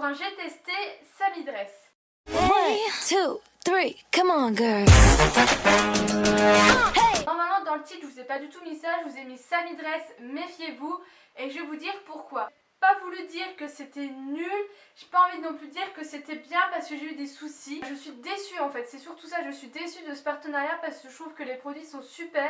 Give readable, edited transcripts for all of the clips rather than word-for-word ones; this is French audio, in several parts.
enfin j'ai testé Samy Dress. 1, 2, 3, come on girl. Normalement dans le titre je vous ai pas du tout mis ça, je vous ai mis Samy Dress, méfiez-vous, et je vais vous dire pourquoi. Pas voulu dire que c'était nul, j'ai pas envie non plus de dire que c'était bien parce que j'ai eu des soucis. Je suis déçue en fait, c'est surtout ça, je suis déçue de ce partenariat parce que je trouve que les produits sont super,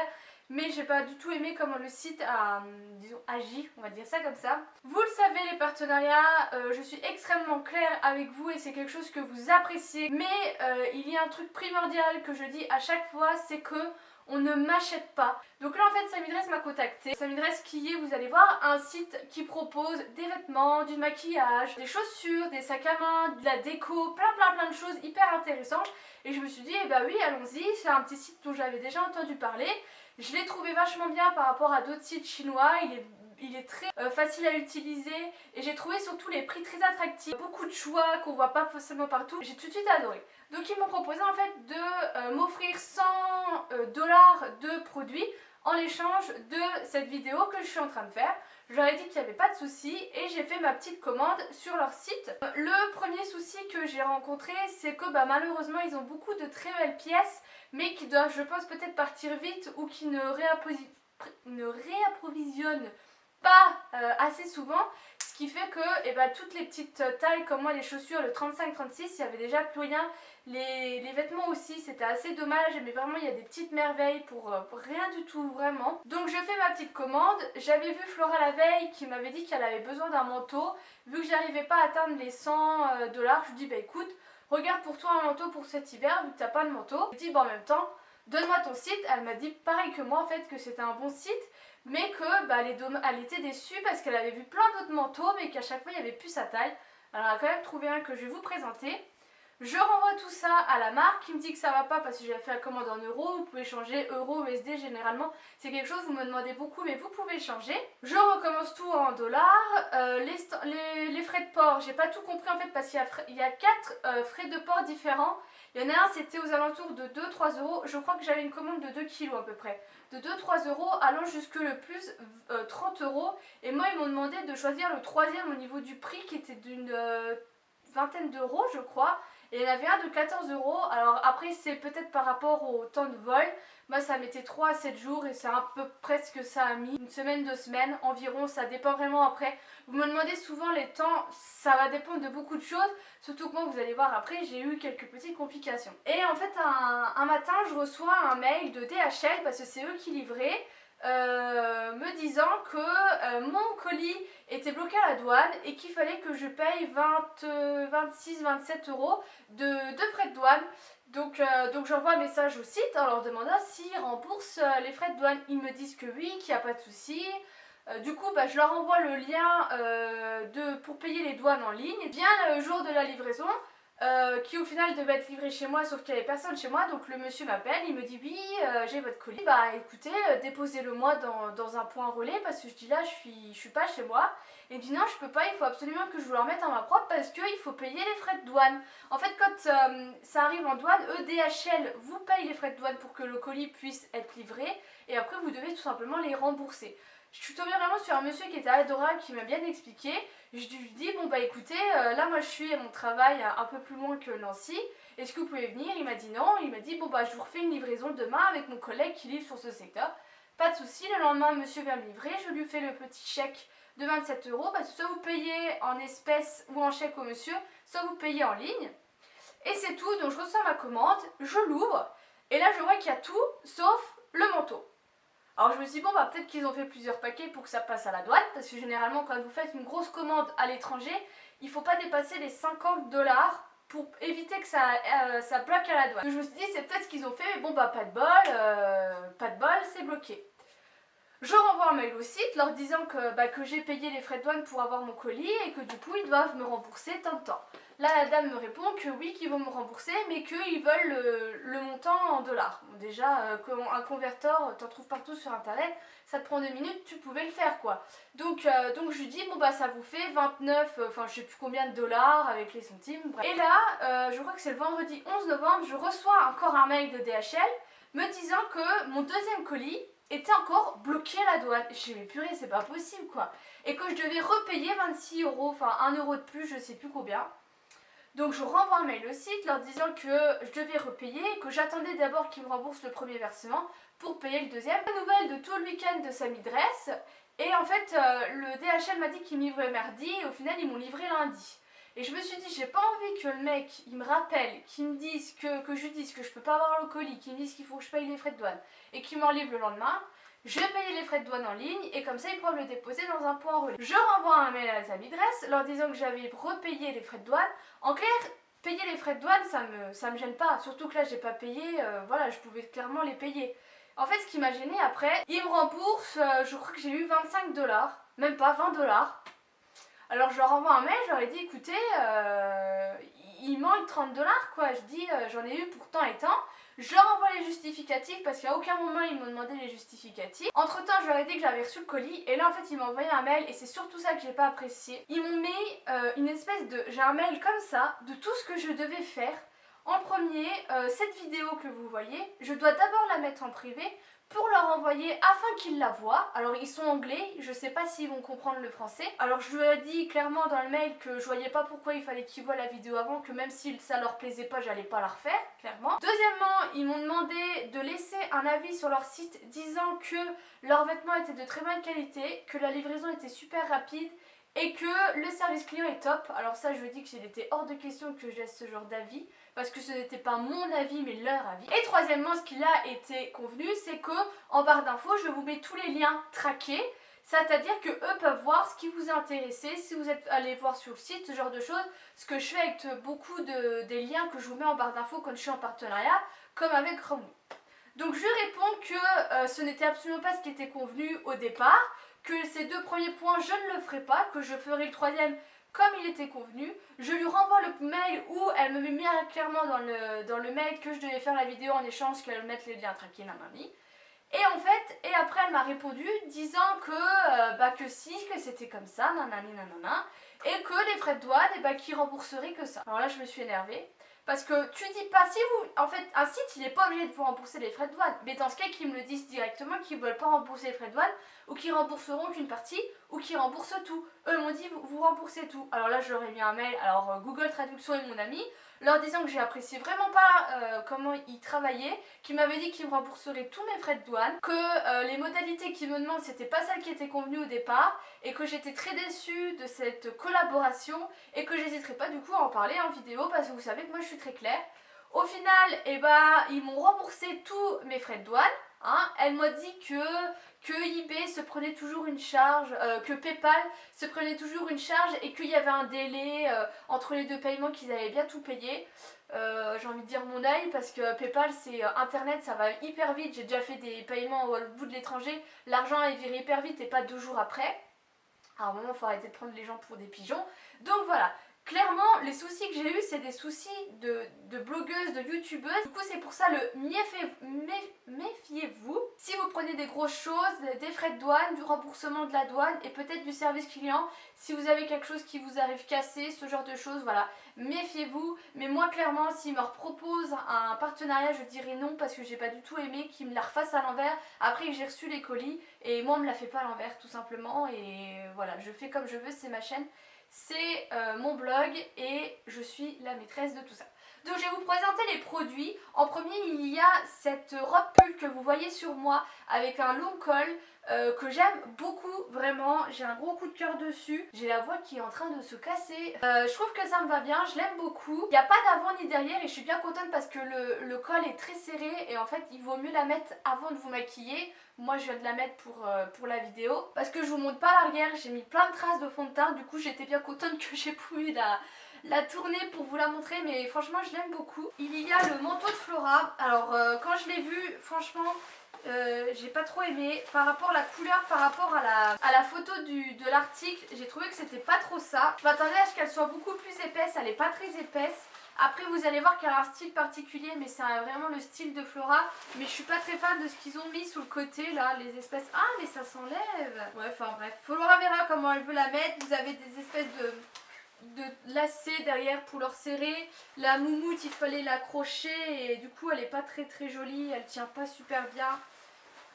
mais j'ai pas du tout aimé comment le site a, disons, agi, on va dire ça comme ça. Vous le savez, les partenariats, je suis extrêmement claire avec vous et c'est quelque chose que vous appréciez, mais il y a un truc primordial que je dis à chaque fois, c'est que on ne m'achète pas. Donc là en fait Samy Dress m'a contacté. Samy Dress qui est, vous allez voir, un site qui propose des vêtements, du maquillage, des chaussures, des sacs à main, de la déco, plein de choses hyper intéressantes. Et je me suis dit, eh bah oui, allons-y, c'est un petit site dont j'avais déjà entendu parler. Je l'ai trouvé vachement bien par rapport à d'autres sites chinois, il est très facile à utiliser et j'ai trouvé surtout les prix très attractifs. Beaucoup de choix qu'on voit pas forcément partout, j'ai tout de suite adoré. Donc ils m'ont proposé en fait de m'offrir 100 $ de produits en échange de cette vidéo que je suis en train de faire. Je leur ai dit qu'il n'y avait pas de souci et j'ai fait ma petite commande sur leur site. Le premier souci que j'ai rencontré, c'est que malheureusement ils ont beaucoup de très belles pièces mais qui doivent, je pense, peut-être partir vite ou qui ne réapprovisionnent pas assez souvent, ce qui fait que toutes les petites tailles comme moi, les chaussures, le 35-36, il n'y avait déjà plus rien. Les vêtements aussi, c'était assez dommage, mais vraiment il y a des petites merveilles pour rien du tout vraiment. Donc je fais ma petite commande. J'avais vu Flora la veille qui m'avait dit qu'elle avait besoin d'un manteau. Vu que j'arrivais pas à atteindre les 100 $, je lui dis écoute, regarde pour toi un manteau pour cet hiver vu que t'as pas de manteau. Je dis en même temps, donne-moi ton site. Elle m'a dit pareil que moi en fait, que c'était un bon site, mais que elle était déçue parce qu'elle avait vu plein d'autres manteaux mais qu'à chaque fois il n'y avait plus sa taille. Alors elle a quand même trouvé un que je vais vous présenter. Je renvoie tout ça à la marque qui me dit que ça va pas parce que j'ai fait la commande en euros. Vous pouvez changer euro, USD généralement. C'est quelque chose que vous me demandez beaucoup mais vous pouvez changer. Je recommence tout en dollars. Les frais de port, j'ai pas tout compris en fait parce qu'il y a 4 frais de port différents. Il y en a un, c'était aux alentours de 2-3 €. Je crois que j'avais une commande de 2 kg à peu près. De 2-3 € allant jusque le plus 30 €. Et moi, ils m'ont demandé de choisir le troisième au niveau du prix qui était d'une vingtaine d'euros, je crois. Et il y en avait un de 14 €. Alors après, c'est peut-être par rapport au temps de vol. Moi, ça mettait 3 à 7 jours et c'est un peu presque ça a mis. Une semaine, 2 semaines environ. Ça dépend vraiment après. Vous me demandez souvent les temps. Ça va dépendre de beaucoup de choses. Surtout que moi, vous allez voir après, j'ai eu quelques petites complications. Et en fait, un matin, je reçois un mail de DHL parce que c'est eux qui livraient. Me disant que mon colis était bloqué à la douane et qu'il fallait que je paye 26-27 € de frais de douane. Donc j'envoie un message au site en leur demandant s'ils remboursent les frais de douane. Ils me disent que oui, qu'il n'y a pas de souci. Du coup, je leur envoie le lien pour payer les douanes en ligne. Bien le jour de la livraison, qui au final devait être livré chez moi, sauf qu'il n'y avait personne chez moi. Donc le monsieur m'appelle, il me dit oui, j'ai votre colis. Écoutez, déposez-le moi dans un point relais parce que je dis là, je suis pas chez moi. Et il me dit non, je peux pas, il faut absolument que je vous le remette en main propre parce qu'il faut payer les frais de douane. En fait, quand ça arrive en douane, DHL vous paye les frais de douane pour que le colis puisse être livré et après vous devez tout simplement les rembourser. Je suis tombée vraiment sur un monsieur qui était adorable, qui m'a bien expliqué. Je lui dis écoutez, là moi je suis à mon travail un peu plus loin que Nancy. Est-ce que vous pouvez venir? Il m'a dit non. Il m'a dit je vous refais une livraison demain avec mon collègue qui livre sur ce secteur. Pas de souci. Le lendemain, monsieur vient me livrer. Je lui fais le petit chèque de 27 € parce que soit vous payez en espèces ou en chèque au monsieur, soit vous payez en ligne. Et c'est tout. Donc je reçois ma commande, je l'ouvre et là je vois qu'il y a tout sauf le manteau. Alors je me suis dit peut-être qu'ils ont fait plusieurs paquets pour que ça passe à la douane parce que généralement quand vous faites une grosse commande à l'étranger, il ne faut pas dépasser les 50 $ pour éviter que ça bloque à la douane. Donc je me suis dit c'est peut-être ce qu'ils ont fait mais pas de bol, c'est bloqué. Je renvoie un mail au site leur disant que j'ai payé les frais de douane pour avoir mon colis et que du coup ils doivent me rembourser tant de temps. Là la dame me répond que oui, qu'ils vont me rembourser mais qu'ils veulent le montant en dollars. Bon, déjà un converteur, t'en trouves partout sur internet, ça te prend 2 minutes, tu pouvais le faire quoi. Donc je lui dis ça vous fait 29, je sais plus combien de dollars avec les centimes. Bref. Et là je crois que c'est le vendredi 11 novembre, je reçois encore un mail de DHL me disant que mon deuxième colis était encore bloqué à la douane. Je me suis dit, mais purée, c'est pas possible quoi. Et que je devais repayer 26 euros, enfin 1 euro de plus, je sais plus combien. Donc je renvoie un mail au site leur disant que je devais repayer et que j'attendais d'abord qu'ils me remboursent le premier versement pour payer le deuxième. Nouvelle de tout le week-end de Samy Dress. Et en fait, le DHL m'a dit qu'il me livrait mardi et au final, ils m'ont livré lundi. Et je me suis dit, j'ai pas envie que le mec, il me rappelle, qu'il me dise que je lui dise que je peux pas avoir le colis, qu'il me dise qu'il faut que je paye les frais de douane et qu'il m'en livre le lendemain. Je vais payer les frais de douane en ligne et comme ça, ils pourront le déposer dans un point relais. Je renvoie un mail à Samy Dress leur disant que j'avais repayé les frais de douane. En clair, payer les frais de douane, ça me gêne pas. Surtout que là, j'ai pas payé, voilà, je pouvais clairement les payer. En fait, ce qui m'a gêné après, ils me remboursent, je crois que j'ai eu 25$, même pas 20$. Alors je leur envoie un mail, je leur ai dit écoutez, il manque 30$ quoi. Je dis j'en ai eu pour tant et tant. Je leur envoie les justificatifs parce qu'à aucun moment ils m'ont demandé les justificatifs. Entre temps, je leur ai dit que j'avais reçu le colis et là en fait ils m'ont envoyé un mail et c'est surtout ça que j'ai pas apprécié. Ils m'ont mis une espèce de. J'ai un mail comme ça de tout ce que je devais faire. En premier, cette vidéo que vous voyez, je dois d'abord la mettre en privé pour leur envoyer afin qu'ils la voient. Alors ils sont anglais, je sais pas s'ils vont comprendre le français. Alors je lui ai dit clairement dans le mail que je voyais pas pourquoi il fallait qu'ils voient la vidéo avant, que même si ça leur plaisait pas, j'allais pas la refaire, clairement. Deuxièmement, ils m'ont demandé de laisser un avis sur leur site disant que leurs vêtements étaient de très bonne qualité, que la livraison était super rapide et que le service client est top. Alors ça, je lui ai dit qu'il était hors de question que je laisse ce genre d'avis parce que ce n'était pas mon avis mais leur avis. Et troisièmement, ce qu'il a été convenu, c'est que en barre d'infos, je vous mets tous les liens traqués, c'est-à-dire que eux peuvent voir ce qui vous a intéressé, si vous êtes allé voir sur le site, ce genre de choses, ce que je fais avec beaucoup des liens que je vous mets en barre d'infos quand je suis en partenariat, comme avec Chrome. Donc je réponds que ce n'était absolument pas ce qui était convenu au départ, que ces deux premiers points je ne le ferai pas, que je ferai le troisième comme il était convenu. Je lui renvoie le mail où elle me met bien clairement dans le mail que je devais faire la vidéo en échange, qu'elle mette les liens traqués, nanani. Et en fait, et après elle m'a répondu disant que si, que c'était comme ça, nanani nanana, et que les frais de douane, qu'ils rembourseraient que ça. Alors là je me suis énervée. Parce que tu dis pas, si vous. En fait, un site, il n'est pas obligé de vous rembourser les frais de douane. Mais dans ce cas, qu'ils me le disent directement, qu'ils ne veulent pas rembourser les frais de douane, ou qu'ils rembourseront qu'une partie, ou qu'ils remboursent tout. Eux m'ont dit, vous remboursez tout. Alors là, je leur ai mis un mail. Alors, Google Traduction est mon ami, leur disant que j'ai apprécié vraiment pas comment ils travaillaient, qu'ils m'avaient dit qu'ils me rembourseraient tous mes frais de douane, que les modalités qu'ils me demandent, c'était pas celles qui étaient convenues au départ, et que j'étais très déçue de cette collaboration, et que j'hésiterais pas du coup à en parler en vidéo, parce que vous savez que moi je suis très claire. Au final, ils m'ont remboursé tous mes frais de douane. Hein. Elle m'a dit que eBay se prenait toujours une charge, que PayPal se prenait toujours une charge et qu'il y avait un délai entre les deux paiements, qu'ils avaient bien tout payé. J'ai envie de dire mon œil parce que PayPal c'est internet, ça va hyper vite. J'ai déjà fait des paiements au bout de l'étranger, l'argent est viré hyper vite et pas 2 jours après. À un moment il faut arrêter de prendre les gens pour des pigeons. Donc voilà. Clairement, les soucis que j'ai eu, c'est des soucis de blogueuses, de youtubeuses. Du coup, c'est pour ça le méfiez-vous. Si vous prenez des grosses choses, des frais de douane, du remboursement de la douane et peut-être du service client, si vous avez quelque chose qui vous arrive cassé, ce genre de choses, voilà, méfiez-vous. Mais moi, clairement, s'ils me proposent un partenariat, je dirais non parce que j'ai pas du tout aimé qu'ils me la refassent à l'envers après que j'ai reçu les colis. Et moi, on me la fait pas à l'envers, tout simplement. Et voilà, je fais comme je veux, c'est ma chaîne. C'est mon blog et je suis la maîtresse de tout ça. Donc je vais vous présenter les produits. En premier, il y a cette robe pull que vous voyez sur moi avec un long col que j'aime beaucoup, vraiment. J'ai un gros coup de cœur dessus. J'ai la voix qui est en train de se casser. Je trouve que ça me va bien, je l'aime beaucoup. Il n'y a pas d'avant ni derrière et je suis bien contente parce que le col est très serré et en fait il vaut mieux la mettre avant de vous maquiller. Moi je viens de la mettre pour la vidéo parce que je vous montre pas l'arrière, j'ai mis plein de traces de fond de teint, du coup j'étais bien contente que j'ai pu la tourner pour vous la montrer, mais franchement je l'aime beaucoup. Il y a le manteau de Flora, alors quand je l'ai vu, franchement j'ai pas trop aimé, par rapport à la couleur, par rapport à la photo de l'article, j'ai trouvé que c'était pas trop ça. Je m'attendais à ce qu'elle soit beaucoup plus épaisse, elle est pas très épaisse. Après vous allez voir qu'elle a un style particulier, mais c'est vraiment le style de Flora. Mais je suis pas très fan de ce qu'ils ont mis sous le côté là, les espèces... Ah mais ça s'enlève. Ouais, enfin bref, Flora verra comment elle veut la mettre. Vous avez des espèces de lacets derrière pour leur serrer. La moumoute il fallait l'accrocher et du coup elle est pas très jolie, elle tient pas super bien.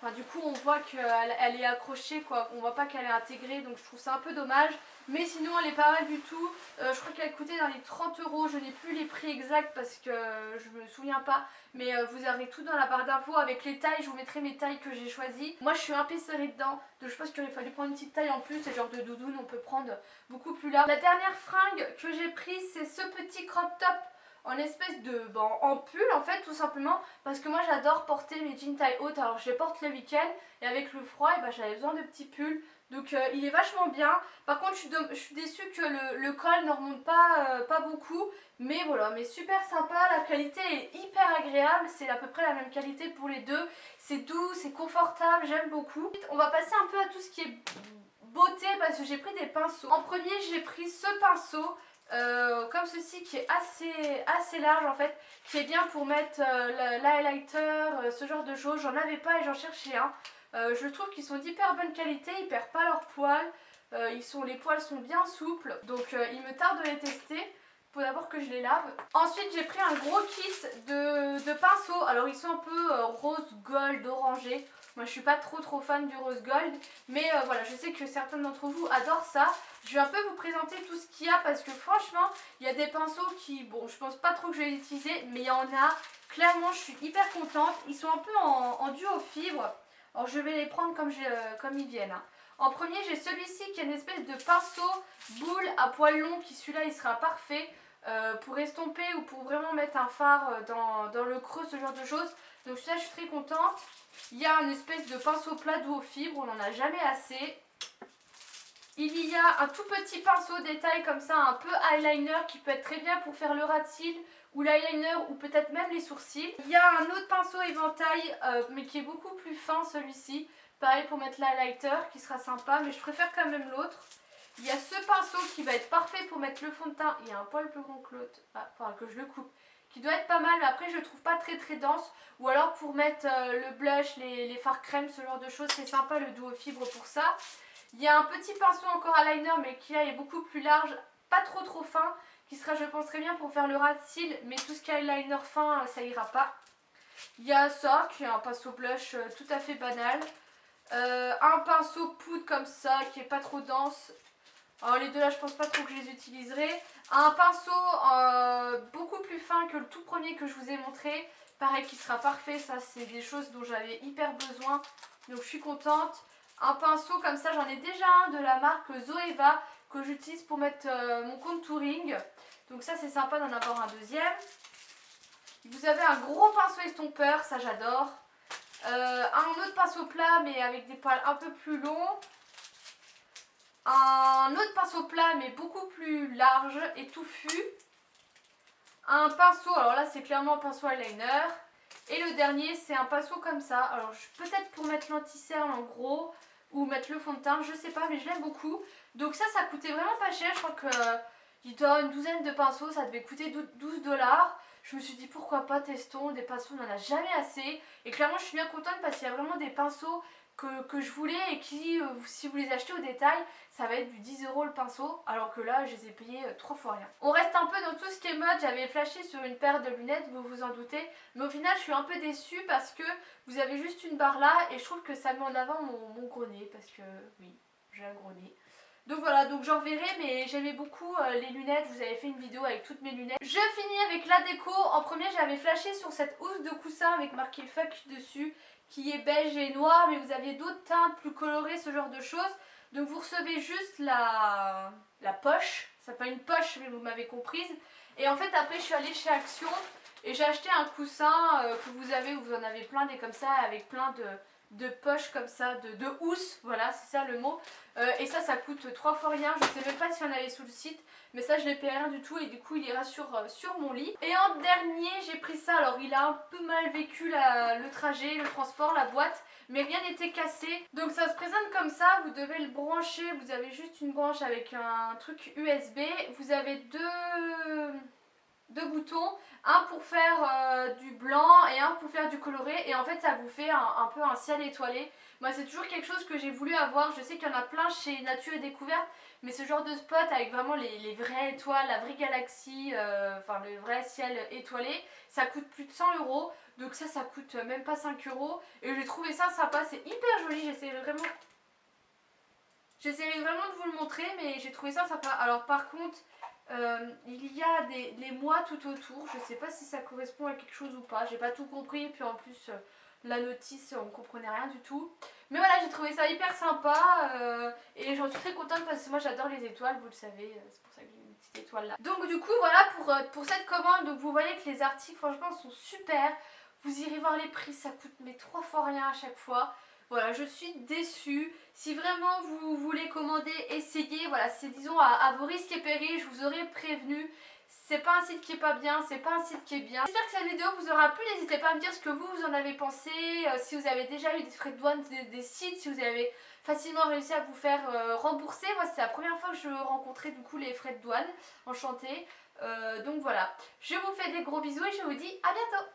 Enfin, du coup on voit qu'elle est accrochée quoi, on voit pas qu'elle est intégrée, donc je trouve ça un peu dommage. Mais sinon elle est pas mal du tout, je crois qu'elle coûtait dans les 30 euros, je n'ai plus les prix exacts parce que je me souviens pas. Mais vous aurez tout dans la barre d'infos avec les tailles, je vous mettrai mes tailles que j'ai choisies. Moi je suis un peu serrée dedans, donc je pense qu'il aurait fallu prendre une petite taille en plus, c'est genre de doudoune, on peut prendre beaucoup plus large. La dernière fringue que j'ai prise c'est ce petit crop top en espèce de en pull en fait tout simplement parce que moi j'adore porter mes jeans taille haute, alors je les porte le week-end et avec le froid et j'avais besoin de petits pulls, donc il est vachement bien. Par contre je suis déçue que le col ne remonte pas beaucoup, mais voilà, mais super sympa, la qualité est hyper agréable, c'est à peu près la même qualité pour les deux, c'est doux, c'est confortable, j'aime beaucoup. On va passer un peu à tout ce qui est beauté parce que j'ai pris des pinceaux. En premier j'ai pris ce pinceau comme ceci qui est assez large en fait, qui est bien pour mettre l'highlighter, ce genre de choses. J'en avais pas et j'en cherchais un. Je trouve qu'ils sont d'hyper bonne qualité, ils perdent pas leurs poils, les poils sont bien souples, donc il me tarde de les tester. Il faut d'abord que je les lave. Ensuite j'ai pris un gros kit de pinceaux, alors ils sont un peu rose gold orangé. Moi je suis pas trop fan du rose gold, mais voilà, je sais que certains d'entre vous adorent ça. Je vais un peu vous présenter tout ce qu'il y a parce que franchement il y a des pinceaux qui, bon je pense pas trop que je vais les utiliser, mais il y en a, clairement je suis hyper contente. Ils sont un peu en duo fibre, alors je vais les prendre comme ils viennent hein. En premier j'ai celui-ci qui est une espèce de pinceau boule à poils longs, qui celui-là il sera parfait pour estomper ou pour vraiment mettre un fard dans le creux, ce genre de choses. Donc ça je suis très contente. Il y a une espèce de pinceau plat doux aux fibres, on n'en a jamais assez. Il y a un tout petit pinceau détail comme ça, un peu eyeliner, qui peut être très bien pour faire le ras de cils ou l'eyeliner ou peut-être même les sourcils. Il y a un autre pinceau éventail mais qui est beaucoup plus fin, celui-ci. Pareil pour mettre l'highlighter qui sera sympa, mais je préfère quand même l'autre. Il y a ce pinceau qui va être parfait pour mettre le fond de teint. Il y a un poil plus grand que l'autre, enfin que je le coupe, qui doit être pas mal, mais après je le trouve pas très dense. Ou alors pour mettre le blush, les fards crème, ce genre de choses, c'est sympa le duo fibre pour ça. Il y a un petit pinceau encore à liner mais qui là est beaucoup plus large, pas trop fin, qui sera je pense très bien pour faire le ras de cils, mais tout ce qui est eyeliner fin ça ira pas. Il y a ça qui est un pinceau blush tout à fait banal. Un pinceau poudre comme ça qui est pas trop dense. Alors les deux là je pense pas trop que je les utiliserai. Un pinceau beaucoup plus fin que le tout premier que je vous ai montré. Pareil qui sera parfait, ça c'est des choses dont j'avais hyper besoin. Donc je suis contente. Un pinceau comme ça, j'en ai déjà un de la marque Zoeva que j'utilise pour mettre mon contouring. Donc ça c'est sympa d'en avoir un deuxième. Vous avez un gros pinceau estompeur, ça j'adore. Un autre pinceau plat mais avec des poils un peu plus longs. Un autre pinceau plat mais beaucoup plus large et touffu. Un pinceau, alors là c'est clairement un pinceau eyeliner. Et le dernier c'est un pinceau comme ça. Alors peut-être pour mettre l'anti-cerne en gros ou mettre le fond de teint, je sais pas, mais je l'aime beaucoup. Donc ça coûtait vraiment pas cher, je crois que il doit une douzaine de pinceaux, ça devait coûter 12 $. Je me suis dit pourquoi pas, testons, des pinceaux on n'en a jamais assez. Et clairement je suis bien contente parce qu'il y a vraiment des pinceaux que je voulais et qui, si vous les achetez au détail, ça va être du 10 € le pinceau, alors que là je les ai payés 3 fois rien. On reste un peu dans tout ce qui est mode, j'avais flashé sur une paire de lunettes, vous vous en doutez, mais au final je suis un peu déçue parce que vous avez juste une barre là et je trouve que ça met en avant mon gros nez, parce que oui, j'ai un gros nez. Donc voilà, donc j'en verrai, mais j'aimais beaucoup les lunettes, je vous avais fait une vidéo avec toutes mes lunettes. Je finis avec la déco. En premier j'avais flashé sur cette housse de coussin avec marqué fuck dessus, qui est beige et noir, mais vous aviez d'autres teintes plus colorées, ce genre de choses. Donc vous recevez juste la poche, ça s'appelle une poche mais vous m'avez comprise. Et en fait après je suis allée chez Action et j'ai acheté un coussin que vous en avez plein des comme ça avec plein de poches comme ça, de housses, voilà c'est ça le mot. Et ça coûte 3 fois rien, je sais même pas si on avait sous le site, mais ça je l'ai payé rien du tout et du coup il ira sur mon lit. Et en dernier j'ai pris ça, alors il a un peu mal vécu le trajet, le transport, la boîte, mais rien n'était cassé. Donc ça se présente comme ça, vous devez le brancher, vous avez juste une branche avec un truc USB, vous avez deux deux boutons, un pour faire du blanc et un pour faire du coloré, et en fait ça vous fait un peu un ciel étoilé. Moi c'est toujours quelque chose que j'ai voulu avoir, je sais qu'il y en a plein chez Nature et Découverte, mais ce genre de spot avec vraiment les vraies étoiles, la vraie galaxie, enfin le vrai ciel étoilé, ça coûte plus de 100 euros, donc ça coûte même pas 5 euros, et j'ai trouvé ça sympa, c'est hyper joli, j'essaierai vraiment de vous le montrer, mais j'ai trouvé ça sympa. Alors par contre, il y a les mois tout autour. Je sais pas si ça correspond à quelque chose ou pas. J'ai pas tout compris. Puis en plus, la notice, on comprenait rien du tout. Mais voilà, j'ai trouvé ça hyper sympa. Et j'en suis très contente parce que moi j'adore les étoiles, vous le savez. C'est pour ça que j'ai une petite étoile là. Donc du coup, voilà pour cette commande. Donc vous voyez que les articles, franchement, sont super. Vous irez voir les prix, ça coûte mais 3 fois rien à chaque fois. Voilà, je suis déçue. Si vraiment vous voulez commander, essayez. Voilà, c'est disons à vos risques et périls, je vous aurais prévenu. C'est pas un site qui est pas bien, c'est pas un site qui est bien. J'espère que cette vidéo vous aura plu. N'hésitez pas à me dire ce que vous en avez pensé. Si vous avez déjà eu des frais de douane des sites, si vous avez facilement réussi à vous faire rembourser. Moi, c'est la première fois que je rencontrais du coup les frais de douane. Enchantée. Donc voilà. Je vous fais des gros bisous et je vous dis à bientôt.